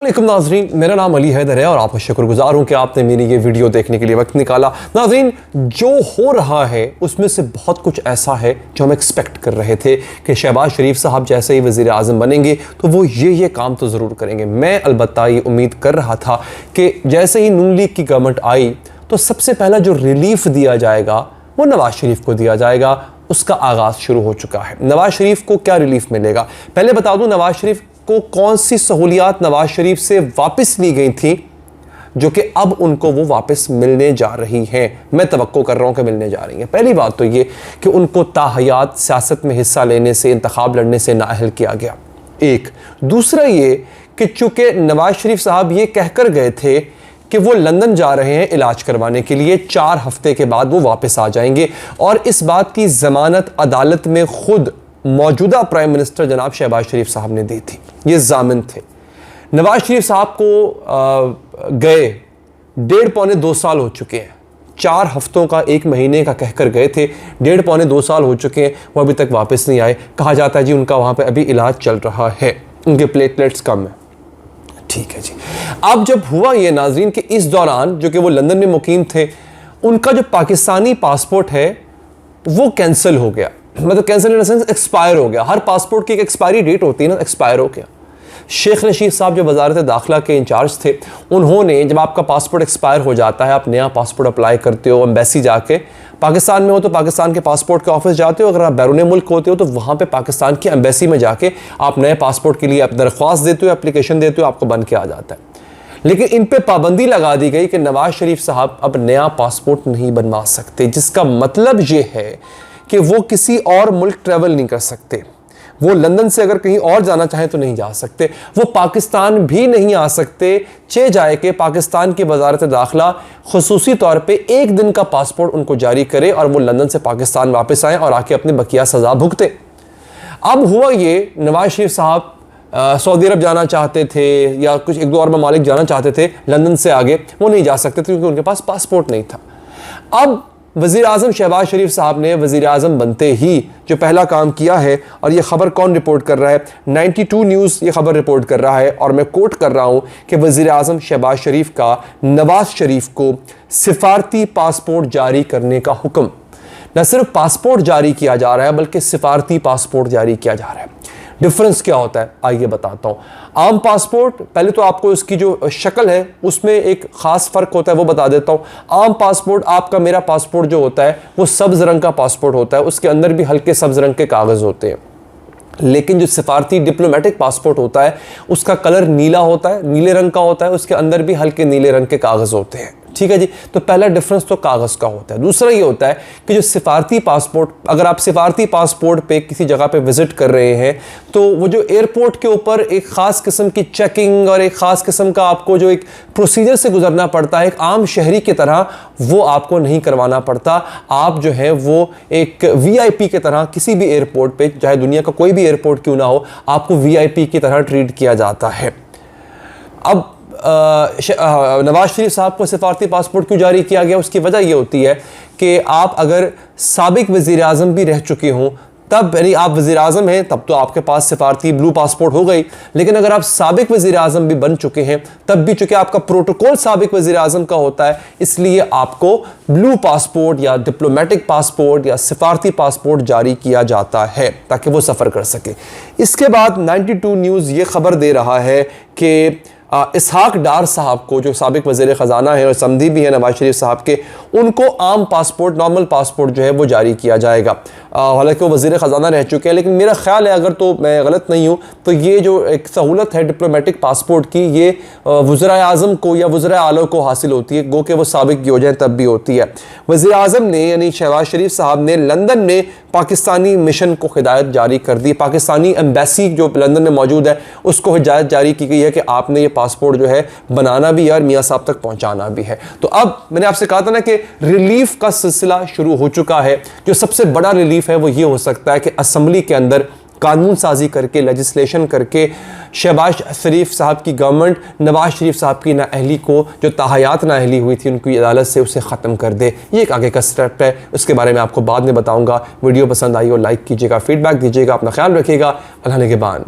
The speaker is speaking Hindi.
वालेकुम नाज़रीन, मेरा नाम अली हैदर है और आपका शुक्रगुजार हूँ कि आपने मेरी ये वीडियो देखने के लिए वक्त निकाला। नाज़रीन, जो हो रहा है उसमें से बहुत कुछ ऐसा है जो हम एक्सपेक्ट कर रहे थे कि शहबाज शरीफ साहब जैसे ही वज़ीर आज़म बनेंगे तो वो ये काम तो ज़रूर करेंगे। मैं अलबत्ता ये उम्मीद कर रहा था कि जैसे ही नून लीग की गवर्नमेंट आई तो सबसे पहला जो रिलीफ दिया जाएगा वो नवाज शरीफ को दिया जाएगा। उसका आगाज़ शुरू हो चुका है। नवाज शरीफ को क्या रिलीफ मिलेगा? पहले बता दूं, नवाज शरीफ को कौन सी सहूलियात नवाज शरीफ से वापस ली गई थी जो कि अब उनको वो वापस मिलने जा रही हैं। मैं तवक्को कर रहा हूं कि मिलने जा रही हैं। पहली बात तो ये कि उनको ताहयात सियासत में हिस्सा लेने से, इंतखाब लड़ने से नाअहल किया गया। एक दूसरा ये कि चूंकि नवाज शरीफ साहब ये कहकर गए थे कि वो लंदन जा रहे हैं इलाज करवाने के लिए, 4 हफ्ते के बाद वो वापस आ जाएंगे, और इस बात की जमानत अदालत में खुद मौजूदा प्राइम मिनिस्टर जनाब शहबाज शरीफ साहब ने दी थी। ये जामिन थे। नवाज शरीफ साहब को गए 1.5-2 साल हो चुके हैं। 4 हफ्तों का 1 महीने का कहकर गए थे, 1.5-2 साल हो चुके हैं, वो अभी तक वापस नहीं आए। कहा जाता है जी उनका वहाँ पे अभी इलाज चल रहा है, उनके प्लेटलेट्स कम है। ठीक है जी। अब जब हुआ ये नाजरीन कि इस दौरान जो कि वो लंदन में मुकीम थे, उनका जो पाकिस्तानी पासपोर्ट है वो कैंसिल हो गया। मतलब cancel in the sense expire हो गया। हर पासपोर्ट की एक एक्सपायरी डेट होती है ना, एक्सपायर हो गया। शेख नशीद साहब जो वजारत दाखिला के इंचार्ज थे, उन्होंने जब आपका पासपोर्ट एक्सपायर हो जाता है, आप नया पासपोर्ट अप्लाई करते हो, एम्बेसी जाके, पाकिस्तान में हो तो पाकिस्तान के पासपोर्ट के ऑफिस जाते हो, अगर आप बैरून मुल्क होते हो तो वहाँ पे पाकिस्तान की एम्बेसी में जाके आप नए पासपोर्ट के लिए आप दरख्वास्त देते हो, एप्लीकेशन देते हो, आपको बन के आ जाता है। लेकिन इन पे पाबंदी लगा दी गई कि नवाज शरीफ साहब अब नया पासपोर्ट नहीं बनवा सकते, जिसका मतलब ये है कि वो किसी और मुल्क ट्रैवल नहीं कर सकते। वो लंदन से अगर कहीं और जाना चाहें तो नहीं जा सकते। वो पाकिस्तान भी नहीं आ सकते, चे जाए कि पाकिस्तान की वजारत दाखिला खुसूसी तौर पे 1 दिन का पासपोर्ट उनको जारी करे और वो लंदन से पाकिस्तान वापस आए और आके अपनी बकिया सज़ा भुगते। अब हुआ ये, नवाज शरीफ साहब सऊदी अरब जाना चाहते थे या कुछ 1-2 और ममालिक जाना चाहते थे लंदन से आगे, वो नहीं जा सकते थे क्योंकि उनके पास पासपोर्ट नहीं था। अब वज़ीर आज़म शहबाज शरीफ साहब ने वज़ीर आज़म बनते ही जो पहला काम किया है, और ये ख़बर कौन रिपोर्ट कर रहा है, 92 न्यूज़ ये ख़बर रिपोर्ट कर रहा है और मैं कोट कर रहा हूँ कि वज़ीर आज़म शहबाज शरीफ का नवाज शरीफ को सिफारती पासपोर्ट जारी करने का हुक्म। न सिर्फ पासपोर्ट जारी किया जा रहा है बल्कि सिफारती पासपोर्ट जारी किया जा रहा है। डिफरेंस क्या होता है आइए बताता हूँ। आम पासपोर्ट, पहले तो आपको इसकी जो शक्ल है उसमें एक ख़ास फ़र्क होता है, वो बता देता हूँ। आम पासपोर्ट, आपका मेरा पासपोर्ट जो होता है वो सब्ज़ रंग का पासपोर्ट होता है, उसके अंदर भी हल्के सब्ज़ रंग के कागज़ होते हैं। लेकिन जो सिफारती डिप्लोमेटिक पासपोर्ट होता है उसका कलर नीला होता है, नीले रंग का होता है, उसके अंदर भी हल्के नीले रंग के कागज़ होते हैं। ठीक है जी। तो पहला डिफरेंस तो कागज़ का होता है। दूसरा ये होता है कि जो सिफारती पासपोर्ट, अगर आप सिफारती पासपोर्ट पे किसी जगह पे विज़िट कर रहे हैं तो वो जो एयरपोर्ट के ऊपर एक ख़ास किस्म की चेकिंग और एक ख़ास किस्म का आपको जो एक प्रोसीजर से गुजरना पड़ता है, एक आम शहरी की तरह वो आपको नहीं करवाना पड़ता। आप जो है वो एक VIP की तरह किसी भी एयरपोर्ट पे, चाहे दुनिया का कोई भी एयरपोर्ट क्यों ना हो, आपको VIP की तरह ट्रीट किया जाता है। अब नवाज शरीफ साहब को सिफारती पासपोर्ट क्यों जारी किया गया, उसकी वजह यह होती है कि आप अगर साबिक वज़ीर आज़म भी रह चुके हों, तब यानी आप वज़ीर आज़म हैं तब तो आपके पास सिफारती ब्लू पासपोर्ट हो गई। लेकिन अगर आप साबिक वज़ीर आज़म भी बन चुके हैं तब भी चूंकि आपका प्रोटोकॉल साबिक वज़ीर आज़म का होता है, इसलिए आपको ब्लू पासपोर्ट या डिप्लोमेटिक पासपोर्ट या सिफारती पासपोर्ट जारी किया जाता है ताकि वो सफ़र कर सके। इसके बाद 92 न्यूज़ ये ख़बर दे रहा है कि इसहाक डार साहब को, जो साबिक वज़ीर ख़जाना है और समधी भी हैं नवाज शरीफ साहब के, उनको आम पासपोर्ट, नॉर्मल पासपोर्ट जो है वो जारी किया जाएगा। हालांकि वो वज़ीर ख़जाना रह चुके हैं, लेकिन मेरा ख्याल है, अगर तो मैं गलत नहीं हूँ, तो ये जो एक सहूलत है डिप्लोमेटिक पासपोर्ट की, ये वज़ीर आज़म को या वज़ीर आला को हासिल होती है, गो के वो साबिक भी हो जाए तब भी होती है। वज़ीर आज़म ने यानी शहबाज शरीफ साहब ने लंदन में पाकिस्तानी मिशन को हिदायत जारी कर दी। पाकिस्तानी एम्बेसी जो लंदन में मौजूद है उसको हिदायत जारी की गई है कि आपने ये पासपोर्ट जो है बनाना भी है और मियाँ साहब तक पहुँचाना भी है। तो अब मैंने आपसे कहा था ना कि रिलीफ का सिलसिला शुरू हो चुका है। जो सबसे बड़ा रिलीफ है वो ये हो सकता है कि असम्बली के अंदर कानून साजी करके, लेजिस्लेशन करके शहबाज शरीफ साहब की गवर्नमेंट नवाज शरीफ साहब की नाअहली को, जो ताहयात नाअहली हुई थी उनकी अदालत से, उसे ख़त्म कर दे। ये एक आगे का स्टेप है, उसके बारे में आपको बाद में बताऊंगा। वीडियो पसंद आई हो लाइक कीजिएगा, फीडबैक दीजिएगा, अपना ख्याल रखिएगा। अल्लाह निगहबान।